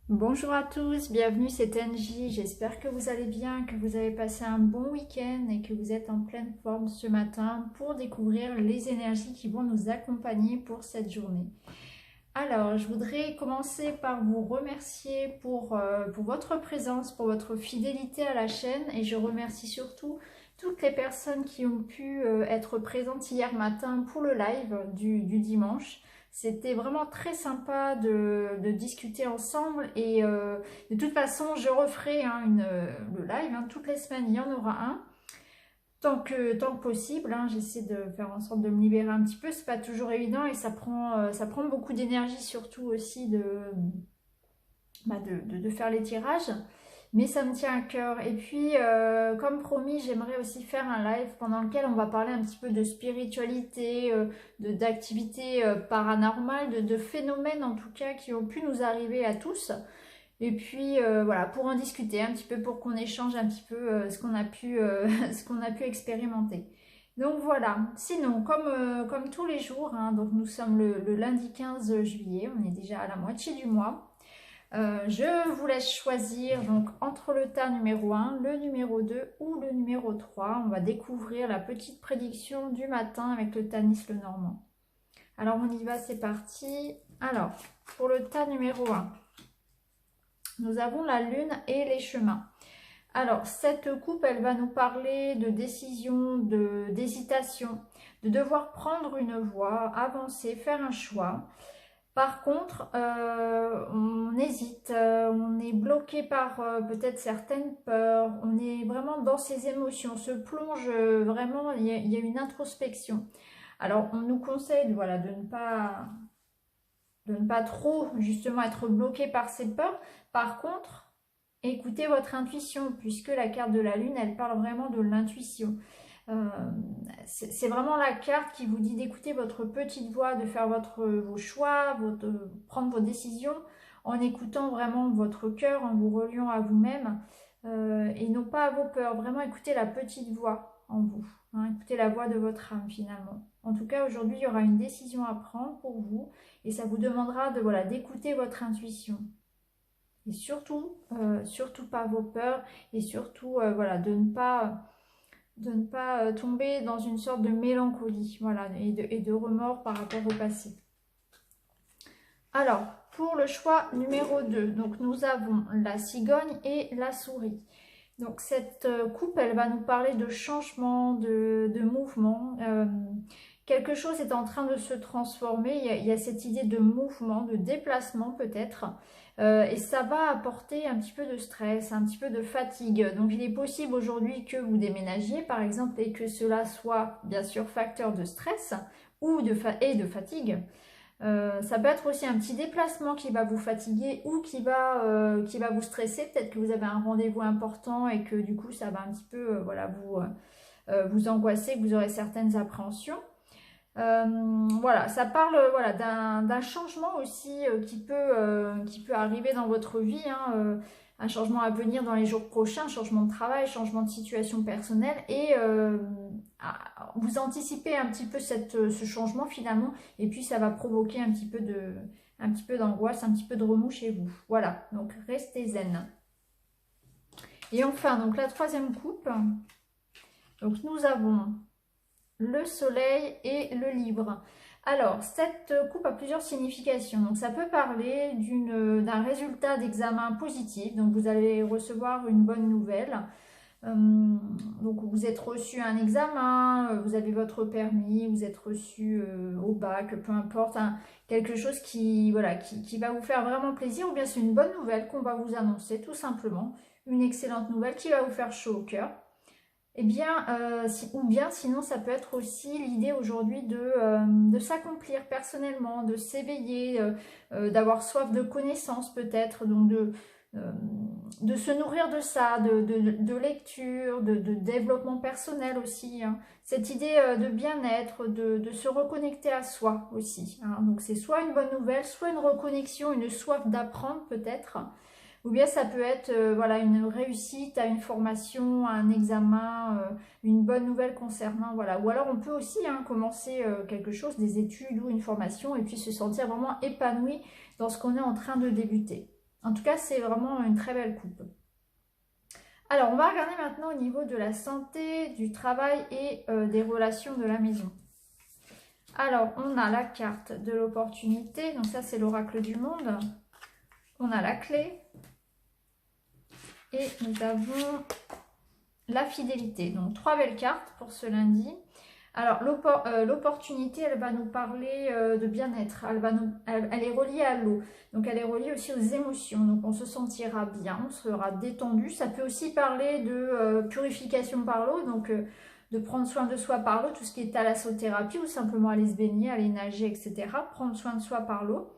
Bonjour à tous, bienvenue, c'est NJ. J'espère que vous allez bien, que vous avez passé un bon week-end et que vous êtes en pleine forme ce matin pour découvrir les énergies qui vont nous accompagner pour cette journée. Alors, je voudrais commencer par vous remercier pour votre présence, pour votre fidélité à la chaîne et je remercie surtout toutes les personnes qui ont pu être présentes hier matin pour le live du dimanche. C'était vraiment très sympa de discuter ensemble et de toute façon, je referai le live, toutes les semaines, il y en aura un. Tant que possible, j'essaie de faire en sorte de me libérer un petit peu. C'est pas toujours évident et ça prend beaucoup d'énergie, surtout aussi de faire les tirages. Mais ça me tient à cœur. Et puis, comme promis, j'aimerais aussi faire un live pendant lequel on va parler un petit peu de spiritualité, d'activités paranormales, de phénomènes en tout cas qui ont pu nous arriver à tous. Et puis voilà, pour en discuter un petit peu, pour qu'on échange un petit peu ce qu'on a pu, ce qu'on a pu expérimenter. Donc voilà, sinon comme tous les jours, donc nous sommes le lundi 15 juillet, on est déjà à la moitié du mois. Je vous laisse choisir donc entre le tas numéro 1, le numéro 2 ou le numéro 3. On va découvrir la petite prédiction du matin avec le Tanis le Normand. Alors on y va, c'est parti. Alors, pour le tas numéro 1, nous avons la lune et les chemins. Alors, cette coupe, elle va nous parler de décision, d'hésitation, de devoir prendre une voie, avancer, faire un choix. Par contre, on hésite, on est bloqué par peut-être certaines peurs, on est vraiment dans ses émotions, on se plonge vraiment, il y a une introspection. Alors, on nous conseille voilà, de ne pas trop justement être bloqué par ces peurs. Par contre, écoutez votre intuition, puisque la carte de la lune, elle parle vraiment de l'intuition. Euh, c'est vraiment la carte qui vous dit d'écouter votre petite voix, de faire vos choix, prendre vos décisions en écoutant vraiment votre cœur, en vous reliant à vous-même et non pas à vos peurs. Vraiment écoutez la petite voix en vous, écoutez la voix de votre âme finalement. En tout cas, aujourd'hui, il y aura une décision à prendre pour vous et ça vous demandera d'écouter votre intuition. Et surtout, surtout pas vos peurs et surtout voilà, de ne pas tomber dans une sorte de mélancolie voilà, et de remords par rapport au passé. Alors, pour le choix numéro 2, donc nous avons la cigogne et la souris. Donc cette coupe, elle va nous parler de changement, de mouvement. Quelque chose est en train de se transformer. Il y a cette idée de mouvement, de déplacement peut-être. Et ça va apporter un petit peu de stress, un petit peu de fatigue. Donc il est possible aujourd'hui que vous déménagiez par exemple et que cela soit bien sûr facteur de stress ou et de fatigue. Ça peut être aussi un petit déplacement qui va vous fatiguer ou qui va vous stresser. Peut-être que vous avez un rendez-vous important et que du coup ça va un petit peu voilà, vous angoisser, que vous aurez certaines appréhensions. Voilà, ça parle voilà, d'un changement aussi qui peut arriver dans votre vie, un changement à venir dans les jours prochains, changement de travail, changement de situation personnelle et vous anticipez un petit peu ce changement finalement et puis ça va provoquer un petit peu d'angoisse, un petit peu de remous chez vous. Voilà, donc restez zen. Et enfin, donc la troisième coupe, donc nous avons le soleil et le livre. Alors, cette coupe a plusieurs significations. Donc, ça peut parler d'un résultat d'examen positif. Donc, vous allez recevoir une bonne nouvelle. Donc, vous êtes reçu un examen, vous avez votre permis, vous êtes reçu au bac, peu importe, quelque chose voilà, qui va vous faire vraiment plaisir. Ou bien c'est une bonne nouvelle qu'on va vous annoncer, tout simplement. Une excellente nouvelle qui va vous faire chaud au cœur. Eh bien, ou bien sinon ça peut être aussi l'idée aujourd'hui de s'accomplir personnellement, de s'éveiller, d'avoir soif de connaissances peut-être, donc de se nourrir de ça, de lecture, de développement personnel aussi. Cette idée de bien-être, de se reconnecter à soi aussi. Donc c'est soit une bonne nouvelle, soit une reconnexion, une soif d'apprendre peut-être. Ou bien ça peut être voilà, une réussite à une formation, à un examen, une bonne nouvelle concernant. Voilà. Ou alors on peut aussi commencer quelque chose, des études ou une formation, et puis se sentir vraiment épanoui dans ce qu'on est en train de débuter. En tout cas, c'est vraiment une très belle coupe. Alors, on va regarder maintenant au niveau de la santé, du travail et des relations de la maison. Alors, on a la carte de l'opportunité. Donc ça, c'est l'oracle du monde. On a la clé. Et nous avons la fidélité. Donc, 3 belles cartes pour ce lundi. Alors, l'opportunité, elle va nous parler de bien-être. Elle est reliée à l'eau. Donc, elle est reliée aussi aux émotions. Donc, on se sentira bien, on sera détendu. Ça peut aussi parler de purification par l'eau. Donc, de prendre soin de soi par l'eau, tout ce qui est thalassothérapie ou simplement aller se baigner, aller nager, etc. Prendre soin de soi par l'eau.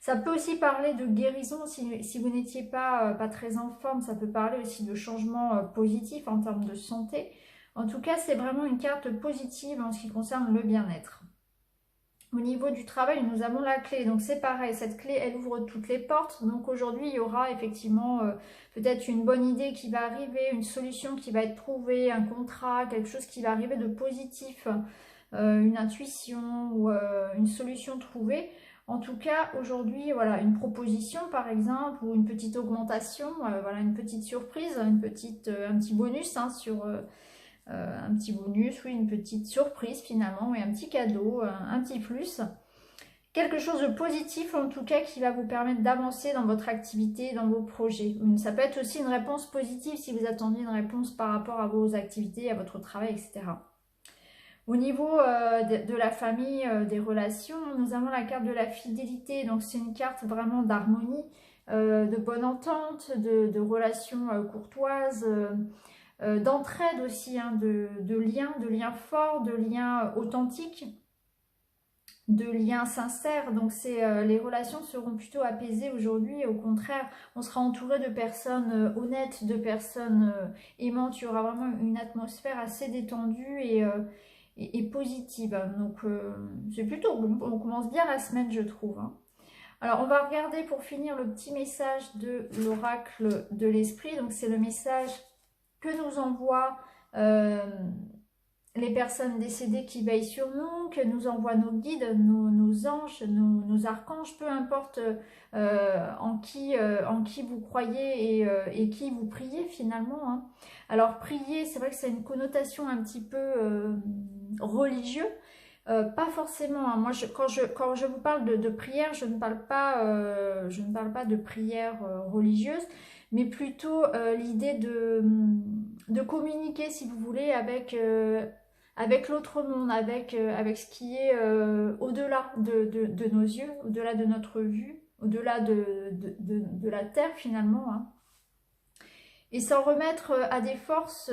Ça peut aussi parler de guérison, si vous n'étiez pas très en forme, ça peut parler aussi de changements positifs en termes de santé. En tout cas, c'est vraiment une carte positive en ce qui concerne le bien-être. Au niveau du travail, nous avons la clé. Donc c'est pareil, cette clé, elle ouvre toutes les portes. Donc aujourd'hui, il y aura effectivement peut-être une bonne idée qui va arriver, une solution qui va être trouvée, un contrat, quelque chose qui va arriver de positif, une intuition ou une solution trouvée. En tout cas, aujourd'hui, voilà, une proposition par exemple, ou une petite augmentation, voilà, une petite surprise, un petit bonus sur un petit bonus, oui, une petite surprise finalement, et un petit cadeau, un petit plus. Quelque chose de positif en tout cas qui va vous permettre d'avancer dans votre activité, dans vos projets. Ça peut être aussi une réponse positive si vous attendiez une réponse par rapport à vos activités, à votre travail, etc. Au niveau de la famille, des relations, nous avons la carte de la fidélité. Donc c'est une carte vraiment d'harmonie, de bonne entente, de relations courtoises, d'entraide aussi, hein, de liens forts, de liens authentiques, de liens sincères. Donc les relations seront plutôt apaisées aujourd'hui. Au contraire, on sera entouré de personnes honnêtes, de personnes aimantes. Il y aura vraiment une atmosphère assez détendue et positive. Donc c'est plutôt bon. On commence bien la semaine, je trouve, hein. Alors, on va regarder pour finir le petit message de l'oracle de l'esprit. Donc, c'est le message que nous envoient les personnes décédées qui veillent sur nous, que nous envoient nos guides, nos anges, nos archanges, peu importe en qui vous croyez et qui vous priez finalement, hein. Alors prier, c'est vrai que c'est une connotation un petit peu religieux. Pas forcément, hein. Moi, quand je vous parle de prière, je ne parle pas de prière religieuse, mais plutôt l'idée de communiquer, si vous voulez, avec l'autre monde, avec ce qui est au-delà de nos yeux, au-delà de notre vue, au-delà de la terre finalement, hein. Et s'en remettre à des forces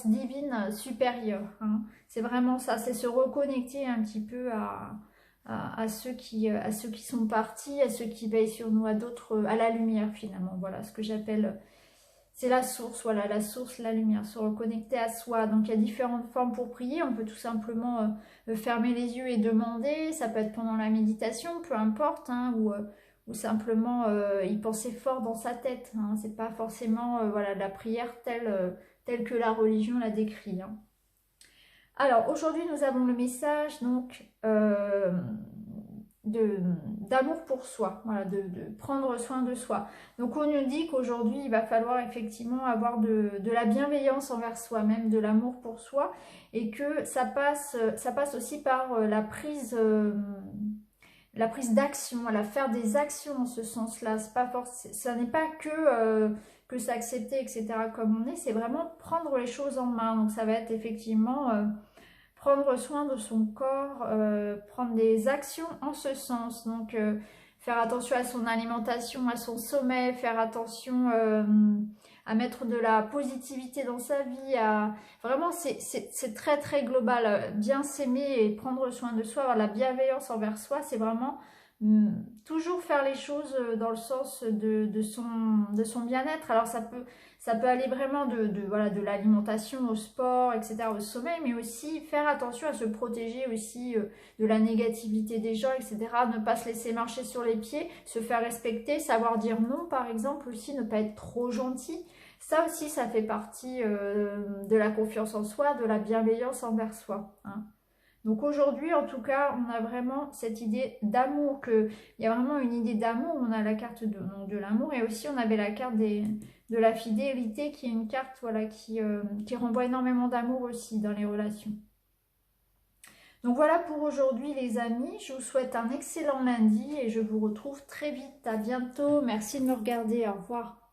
divines supérieures, hein. C'est vraiment ça, c'est se reconnecter un petit peu à ceux qui sont partis, à ceux qui veillent sur nous, à d'autres, à la lumière finalement. Voilà ce que j'appelle, c'est la source, voilà, la source, la lumière, se reconnecter à soi. Donc il y a différentes formes pour prier. On peut tout simplement fermer les yeux et demander. Ça peut être pendant la méditation, peu importe, hein, ou simplement y penser fort dans sa tête, hein. C'est pas forcément voilà, la prière telle que la religion la décrit, hein. Alors aujourd'hui nous avons le message donc d'amour pour soi, voilà, de prendre soin de soi. Donc on nous dit qu'aujourd'hui il va falloir effectivement avoir de la bienveillance envers soi-même, de l'amour pour soi, et que ça passe aussi par la prise d'action, voilà, faire des actions en ce sens-là. Ça n'est pas que s'accepter, etc. comme on est, c'est vraiment prendre les choses en main. Donc ça va être effectivement prendre soin de son corps, prendre des actions en ce sens. Donc faire attention à son alimentation, à son sommeil, faire attention à mettre de la positivité dans sa vie. Vraiment, c'est très très global. Bien s'aimer et prendre soin de soi, avoir la bienveillance envers soi, c'est vraiment toujours faire les choses dans le sens de son bien-être. Alors ça peut aller vraiment voilà, de l'alimentation au sport, etc., au sommeil, mais aussi faire attention à se protéger aussi de la négativité des gens, etc. Ne pas se laisser marcher sur les pieds, se faire respecter, savoir dire non, par exemple, aussi ne pas être trop gentil. Ça aussi, ça fait partie de la confiance en soi, de la bienveillance envers soi, hein. Donc aujourd'hui, en tout cas, on a vraiment cette idée d'amour, il y a vraiment une idée d'amour. On a la carte de l'amour et aussi on avait la carte de la fidélité qui est une carte voilà, qui renvoie énormément d'amour aussi dans les relations. Donc voilà pour aujourd'hui les amis, je vous souhaite un excellent lundi et je vous retrouve très vite. À bientôt, merci de me regarder, au revoir.